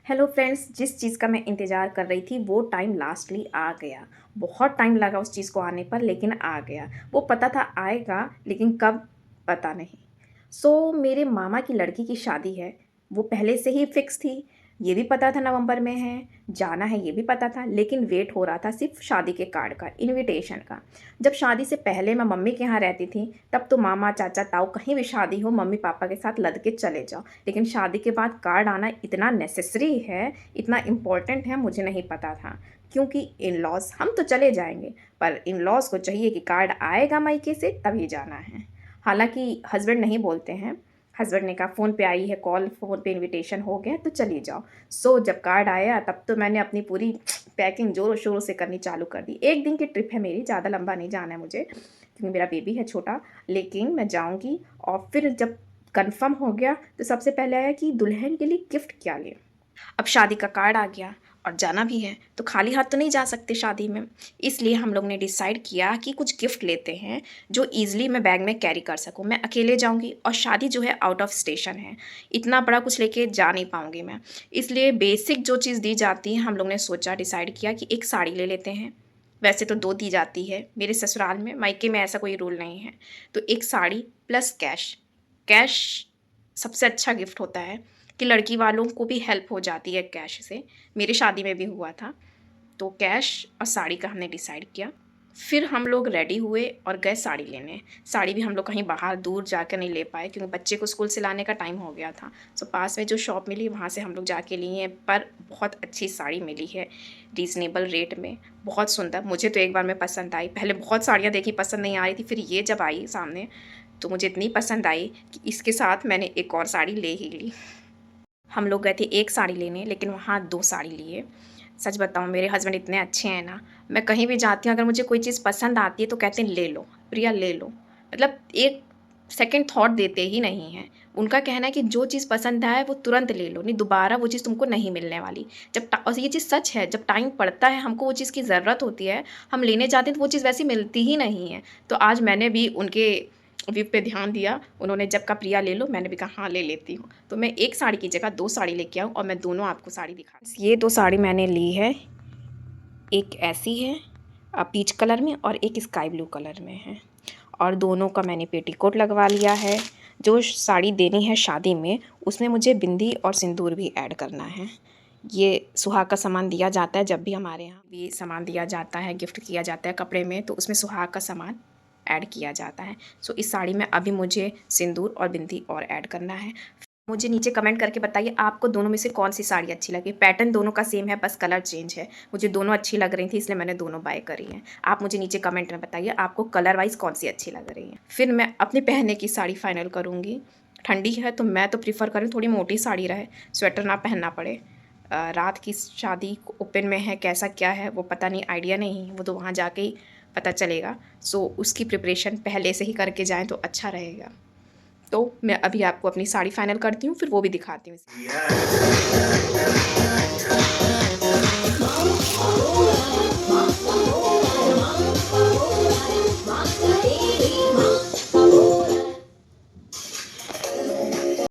Hello friends, जिस चीज़ का मैं इंतज़ार कर रही थी वो टाइम लास्टली आ गया। बहुत टाइम लगा उस चीज़ को आने पर, लेकिन आ गया। वो पता था आएगा, लेकिन कब पता नहीं। मेरे मामा की लड़की की शादी है। वो पहले से ही फिक्स थी। ये भी पता था नवंबर में है, जाना है ये भी पता था, लेकिन वेट हो रहा था सिर्फ शादी के कार्ड का, इनविटेशन का। जब शादी से पहले मैं मम्मी के यहाँ रहती थी, तब तो मामा चाचा ताऊ कहीं भी शादी हो मम्मी पापा के साथ लद के चले जाओ। लेकिन शादी के बाद कार्ड आना इतना नेसेसरी है, इतना इम्पोर्टेंट है, मुझे नहीं पता था। क्योंकि इन लॉज हम तो चले जाएंगे, पर इन लॉज को चाहिए कि कार्ड आएगा मायके से तभी जाना है। हालांकि हस्बैंड नहीं बोलते हैं। हस्बैंड ने कहा फ़ोन पे आई है कॉल, फ़ोन पे इनविटेशन हो गया तो चली जाओ। जब कार्ड आया तब तो मैंने अपनी पूरी पैकिंग ज़ोरों शोरों से करनी चालू कर दी। एक दिन की ट्रिप है मेरी, ज़्यादा लंबा नहीं जाना है मुझे, क्योंकि मेरा बेबी है छोटा। लेकिन मैं जाऊँगी। और फिर जब कंफर्म हो गया तो सबसे पहले आया कि दुल्हन के लिए गिफ्ट क्या लें। अब शादी का कार्ड आ गया और जाना भी है, तो खाली हाथ तो नहीं जा सकते शादी में। इसलिए हम लोग ने डिसाइड किया कि कुछ गिफ्ट लेते हैं जो ईज़िली मैं बैग में कैरी कर सकूं। मैं अकेले जाऊंगी और शादी जो है आउट ऑफ स्टेशन है, इतना बड़ा कुछ लेके जा नहीं पाऊंगी मैं। इसलिए बेसिक जो चीज़ दी जाती है, हम लोग ने सोचा, डिसाइड किया कि एक साड़ी ले लेते हैं। वैसे तो 2 दी जाती है मेरे ससुराल में, मायके में ऐसा कोई रूल नहीं है। तो एक साड़ी प्लस कैश। कैश सबसे अच्छा गिफ्ट होता है कि लड़की वालों को भी हेल्प हो जाती है कैश से। मेरी शादी में भी हुआ था। तो कैश और साड़ी का हमने डिसाइड किया। फिर हम लोग रेडी हुए और गए साड़ी लेने। साड़ी भी हम लोग कहीं बाहर दूर जाकर नहीं ले पाए, क्योंकि बच्चे को स्कूल से लाने का टाइम हो गया था। पास में जो शॉप मिली वहाँ से हम लोग जाके लिए, पर बहुत अच्छी साड़ी मिली है, रीज़नेबल रेट में, बहुत सुंदर। मुझे तो एक बार में पसंद आई। पहले बहुत साड़ियाँ देखी, पसंद नहीं आ रही थी, फिर ये जब आई सामने तो मुझे इतनी पसंद आई कि इसके साथ मैंने एक और साड़ी ले ही ली। हम लोग गए थे एक साड़ी लेने, लेकिन वहाँ 2 साड़ी लिए। सच बताऊँ, मेरे हस्बैंड इतने अच्छे हैं ना, मैं कहीं भी जाती हूँ अगर मुझे कोई चीज़ पसंद आती है तो कहते हैं ले लो प्रिया ले लो। मतलब एक सेकंड थॉट देते ही नहीं हैं। उनका कहना है कि जो चीज़ पसंद आए वो तुरंत ले लो, नहीं दोबारा वो चीज़ तुमको नहीं मिलने वाली। और ये चीज़ सच है, जब टाइम पड़ता है हमको वो चीज़ की ज़रूरत होती है, हम लेने जाते हैं तो वो चीज़ वैसी मिलती ही नहीं है। तो आज मैंने भी उनके विव पे ध्यान दिया। उन्होंने जब कहा प्रिया ले लो, मैंने भी कहा हाँ ले लेती हूँ। तो मैं एक साड़ी की जगह 2 साड़ी लेके आऊँ और मैं दोनों आपको साड़ी दिखा। ये 2 साड़ी मैंने ली है, एक ऐसी है पीच कलर में और एक स्काई ब्लू कलर में है, और दोनों का मैंने पेटीकोट लगवा लिया है। जो साड़ी देनी है शादी में, उसमें मुझे बिंदी और सिंदूर भी ऐड करना है। ये सुहाग का सामान दिया जाता है, जब भी हमारे यहाँ भी सामान दिया जाता है, गिफ्ट किया जाता है कपड़े में, तो उसमें सुहाग का सामान ऐड किया जाता है। इस साड़ी में अभी मुझे सिंदूर और बिंदी और ऐड करना है। मुझे नीचे कमेंट करके बताइए आपको दोनों में से कौन सी साड़ी अच्छी लगी। पैटर्न दोनों का सेम है, बस कलर चेंज है। मुझे दोनों अच्छी लग रही थी, इसलिए मैंने दोनों बाय करी हैं। आप मुझे नीचे कमेंट में बताइए आपको कलर वाइज कौन सी अच्छी लग रही है। फिर मैं अपने पहनने की साड़ी फाइनल करूँगी। ठंडी है तो मैं तो प्रीफर करूँ थोड़ी मोटी साड़ी रहे, स्वेटर ना पहनना पड़े। रात की शादी ओपन में है, कैसा क्या है वो पता नहीं, आइडिया नहीं, वो तो वहाँ जाके ही पता चलेगा। उसकी प्रिपरेशन पहले से ही करके जाएँ तो अच्छा रहेगा। तो मैं अभी आपको अपनी साड़ी फाइनल करती हूँ, फिर वो भी दिखाती हूँ।